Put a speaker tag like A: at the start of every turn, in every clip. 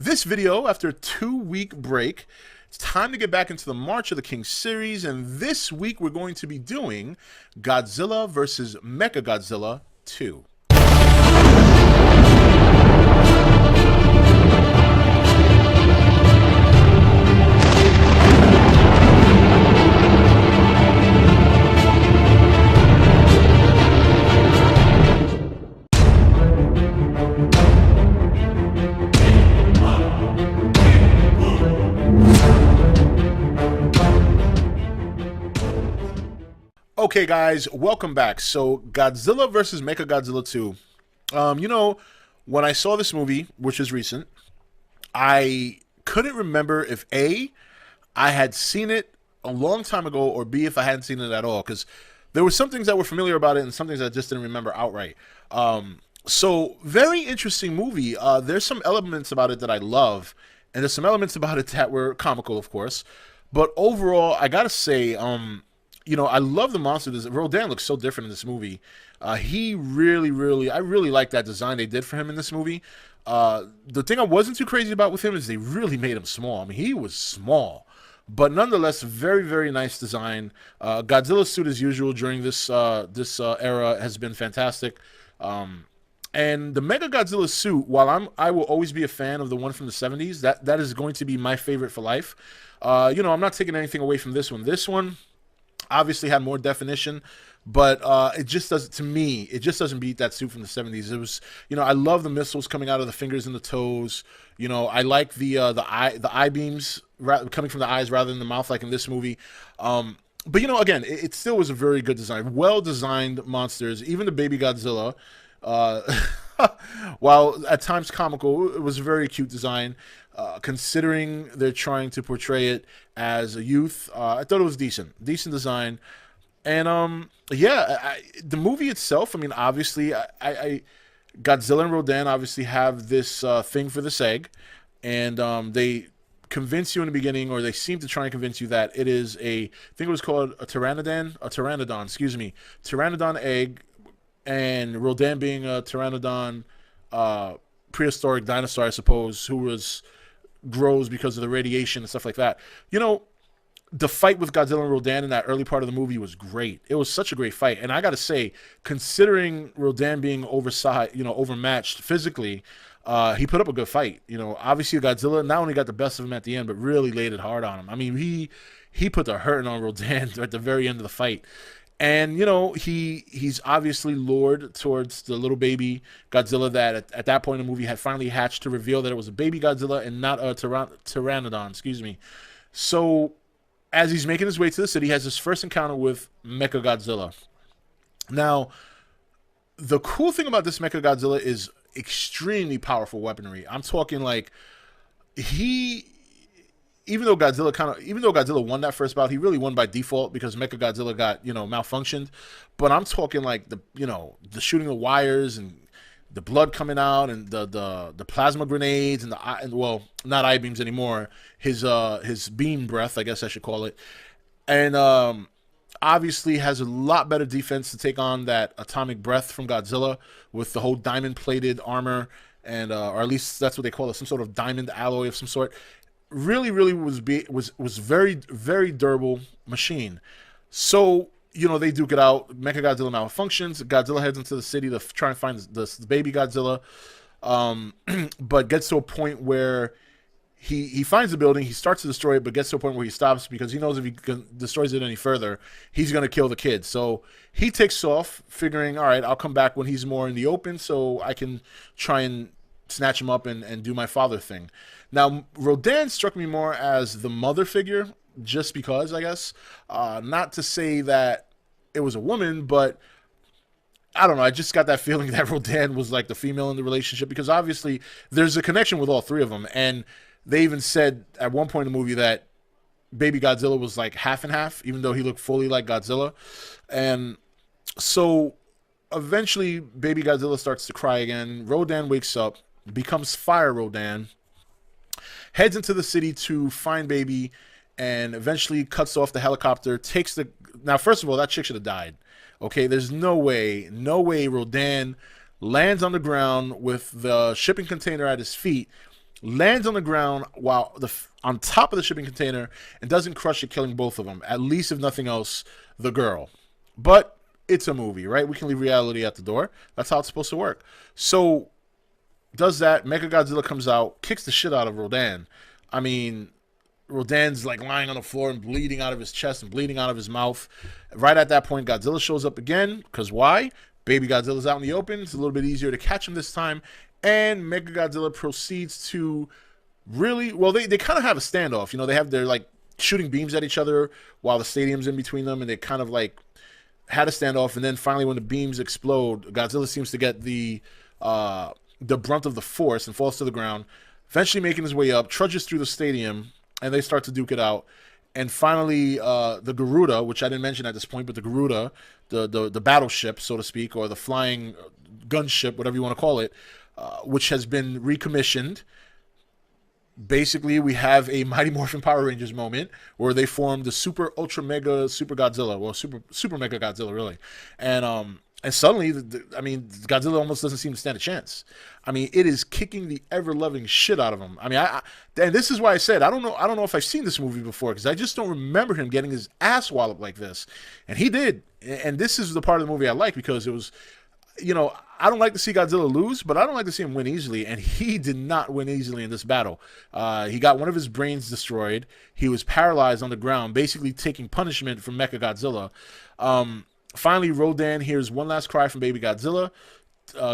A: This video, after a 2-week break, it's time to get back into the March of the King series, and this week we're going to be doing Godzilla vs. Mechagodzilla 2. Okay, guys, welcome back. So, Godzilla vs. Mechagodzilla 2. When I saw this movie, which is recent, I couldn't remember if A, I had seen it a long time ago, or B, if I hadn't seen it at all, because there were some things that were familiar about it and some things I just didn't remember outright. So, very interesting movie. There's some elements about it that I love, and there's some elements about it that were comical, of course. But overall, I gotta say, I love the monster. Rodan looks so different in this movie. I really like that design they did for him in this movie. The thing I wasn't too crazy about with him is they really made him small. I mean, he was small, but nonetheless, very, very nice design. Godzilla's suit, as usual, during this era has been fantastic. And the Mechagodzilla suit, while I will always be a fan of the one from the 70s, that is going to be my favorite for life. I'm not taking anything away from this one. This one obviously had more definition, but it just doesn't, to me, it just doesn't beat that suit from the 70s. It was, I love the missiles coming out of the fingers and the toes. I like the eye beams coming from the eyes rather than the mouth, like in this movie. But again, it still was a very good design, well designed monsters. Even the baby Godzilla, while at times comical, it was a very cute design. Considering they're trying to portray it as a youth, I thought it was decent design. And the movie itself, I mean, obviously, Godzilla and Rodan obviously have this thing for this egg, and they convince you in the beginning, or they seem to try and convince you that it is I think it was called a pteranodon, excuse me, pteranodon egg, and Rodan being a pteranodon, prehistoric dinosaur, I suppose, who grows because of the radiation and stuff like that. The fight with Godzilla and Rodan in that early part of the movie was great. It was such a great fight. And I got to say, considering Rodan being overmatched physically, he put up a good fight. Obviously Godzilla not only got the best of him at the end, but really laid it hard on him. I mean, he put the hurting on Rodan at the very end of the fight. And, he's obviously lured towards the little baby Godzilla that at that point in the movie had finally hatched to reveal that it was a baby Godzilla and not a pteranodon, excuse me. So as he's making his way to the city, he has his first encounter with Mechagodzilla. Now, the cool thing about this Mechagodzilla is extremely powerful weaponry. I'm talking like even though Godzilla won that first bout, he really won by default because Mechagodzilla got, malfunctioned. But I'm talking like the shooting the wires and the blood coming out and the plasma grenades and well, not eye beams anymore. His beam breath, I guess I should call it. And obviously has a lot better defense to take on that atomic breath from Godzilla with the whole diamond plated armor, and or at least that's what they call it, some sort of diamond alloy of some sort. Really was very, very durable machine. So they duke it out. Mechagodzilla malfunctions. Godzilla heads into the city to try and find the baby Godzilla, but gets to a point where he finds the building. He starts to destroy it, but gets to a point where he stops because he knows if he destroys it any further, he's going to kill the kid. So he takes off, figuring, all right, I'll come back when he's more in the open so I can try and snatch him up and do my father thing. Now, Rodan struck me more as the mother figure, just because, I guess. Not to say that it was a woman, but I don't know. I just got that feeling that Rodan was like the female in the relationship, because obviously there's a connection with all three of them. And they even said at one point in the movie that baby Godzilla was like half and half, even though he looked fully like Godzilla. And so eventually baby Godzilla starts to cry again. Rodan wakes up, becomes Fire Rodan, heads into the city to find baby, and eventually cuts off the helicopter, now first of all, that chick should have died. Okay, there's no way Rodan lands on the ground with the shipping container at his feet lands on the ground while on top of the shipping container and doesn't crush it, killing both of them. At least, if nothing else, the girl. But it's a movie, right? We can leave reality at the door. That's how it's supposed to work. So does that. Mechagodzilla comes out, kicks the shit out of Rodan. I mean, Rodan's like lying on the floor and bleeding out of his chest and bleeding out of his mouth. Right at that point, Godzilla shows up again. Because why? Baby Godzilla's out in the open. It's a little bit easier to catch him this time. And Mechagodzilla proceeds to really, well, they kind of have a standoff. You know, they have their like shooting beams at each other while the stadium's in between them. And they kind of like had a standoff. And then finally, when the beams explode, Godzilla seems to get the brunt of the force and falls to the ground. Eventually making his way up, trudges through the stadium, and they start to duke it out. And finally, the Garuda, which I didn't mention at this point, but the Garuda, the battleship, so to speak, or the flying gunship, whatever you want to call it, which has been recommissioned. Basically, we have a Mighty Morphin Power Rangers moment where they form the Super Ultra Mega Super Godzilla, well, Super Mega Godzilla, really, and suddenly, I mean, Godzilla almost doesn't seem to stand a chance. I mean, it is kicking the ever-loving shit out of him. I mean, and this is why I said I don't know if I've seen this movie before because I just don't remember him getting his ass walloped like this, and he did. And this is the part of the movie I like because it was, you know, I don't like to see Godzilla lose, but I don't like to see him win easily, and he did not win easily in this battle. He got one of his brains destroyed. He was paralyzed on the ground, basically taking punishment from Mechagodzilla. Finally, Rodan hears one last cry from Baby Godzilla,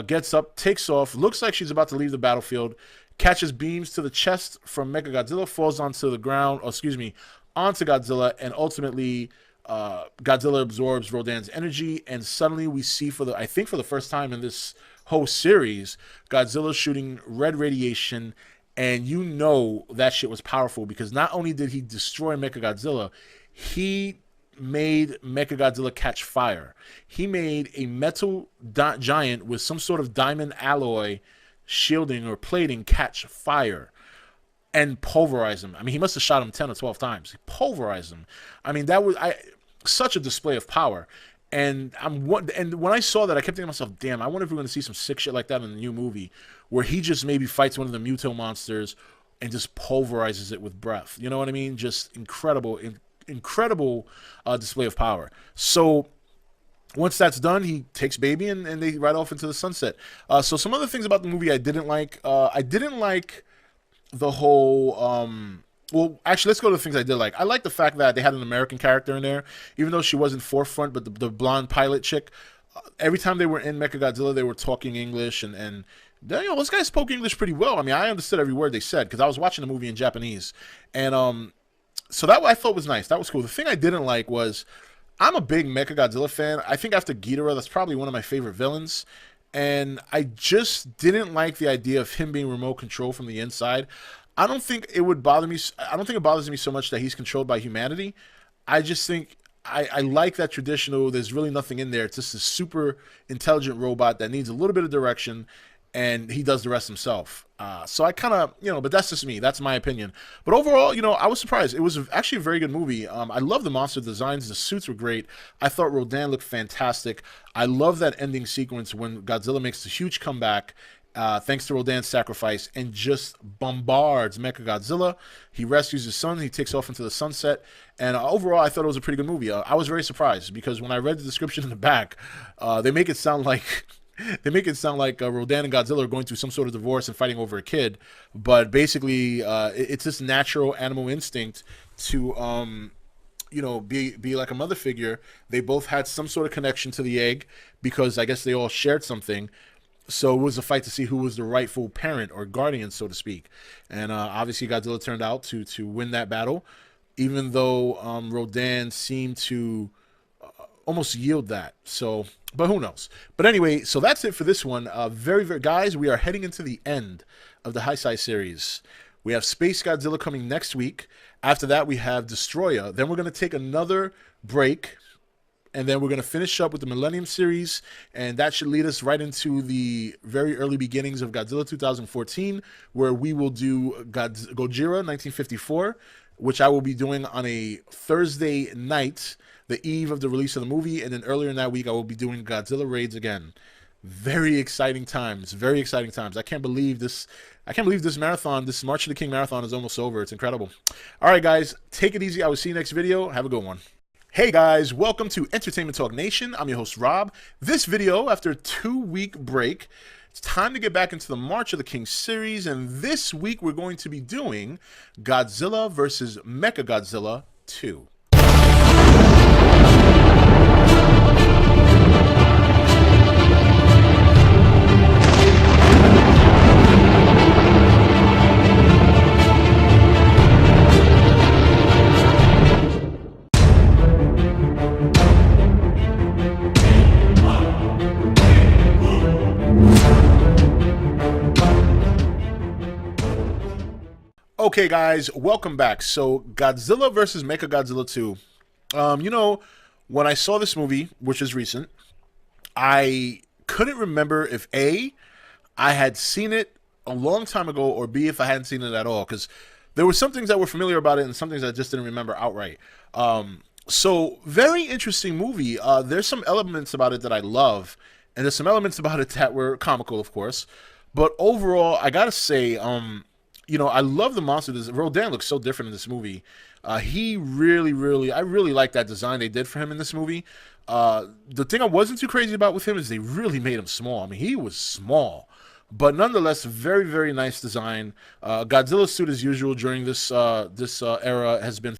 A: gets up, takes off, looks like she's about to leave the battlefield, catches beams to the chest from Mechagodzilla, falls onto the ground, onto Godzilla, and ultimately Godzilla absorbs Rodan's energy, and suddenly we see for the first time in this whole series, Godzilla shooting red radiation, and you know that shit was powerful because not only did he destroy Mechagodzilla, he made Mechagodzilla catch fire. He made a metal giant with some sort of diamond alloy shielding or plating catch fire and pulverize him. I mean, he must have shot him 10 or 12 times. He pulverized him. I mean, that was such a display of power. And when I saw that, I kept thinking to myself, damn, I wonder if we're going to see some sick shit like that in the new movie where he just maybe fights one of the Muto monsters and just pulverizes it with breath. You know what I mean? Just incredible display of power. So once that's done, he takes Baby and they ride off into the sunset. So some other things about the movie I didn't like. I didn't like the whole well, actually, let's go to the things I did like. I like the fact that they had an American character in there, even though she wasn't forefront, but the blonde pilot chick, every time they were in Mechagodzilla, they were talking English, and you know, those guys spoke English pretty well. I mean, I understood every word they said because I was watching the movie in Japanese. And so that I thought was nice. That was cool. The thing I didn't like was I'm a big Mechagodzilla fan. I think after Ghidorah, that's probably one of my favorite villains. And I just didn't like the idea of him being remote control from the inside. I don't think it would bother me. I don't think it bothers me so much that he's controlled by humanity. I just think I like that traditional. There's really nothing in there. It's just a super intelligent robot that needs a little bit of direction, and he does the rest himself. So I kind of, you know, but that's just me. That's my opinion. But overall, you know, I was surprised. It was actually a very good movie. I love the monster designs. The suits were great. I thought Rodan looked fantastic. I love that ending sequence when Godzilla makes a huge comeback, thanks to Rodan's sacrifice, and just bombards Mechagodzilla. He rescues his son. He takes off into the sunset. And overall, I thought it was a pretty good movie. I was very surprised because when I read the description in the back, they make it sound like Rodan and Godzilla are going through some sort of divorce and fighting over a kid. But basically, it's this natural animal instinct to, you know, be like a mother figure. They both had some sort of connection to the egg because I guess they all shared something. So it was a fight to see who was the rightful parent or guardian, so to speak. And obviously, Godzilla turned out to win that battle, even though Rodan seemed to almost yield that. So, but who knows? But anyway, so that's it for this one. Guys, we are heading into the end of the Heisei series. We have Space Godzilla coming next week. After that, we have Destroyer. Then we're going to take another break, and then we're going to finish up with the Millennium series, and that should lead us right into the very early beginnings of Godzilla 2014, where we will do Gojira 1954, which I will be doing on a Thursday night, the eve of the release of the movie, and then earlier in that week, I will be doing Godzilla Raids again. Very exciting times. Very exciting times. I can't believe this. I can't believe this marathon, this March of the King marathon is almost over. It's incredible. All right, guys, take it easy. I will see you next video. Have a good one. Hey guys, welcome to Entertainment Talk Nation. I'm your host, Rob. This video, after a 2-week break, it's time to get back into the March of the King series, and this week we're going to be doing Godzilla vs. Mechagodzilla 2. Okay, guys, welcome back. So, Godzilla vs. Mechagodzilla 2. When I saw this movie, which is recent, I couldn't remember if A, I had seen it a long time ago, or B, if I hadn't seen it at all, because there were some things that were familiar about it and some things I just didn't remember outright. So, very interesting movie. There's some elements about it that I love, and there's some elements about it that were comical, of course. But overall, I gotta say, I love the monster. Rodan looks so different in this movie. I really like that design they did for him in this movie. The thing I wasn't too crazy about with him is they really made him small. I mean, he was small, but nonetheless, very nice design. Godzilla's suit, as usual, during this era has been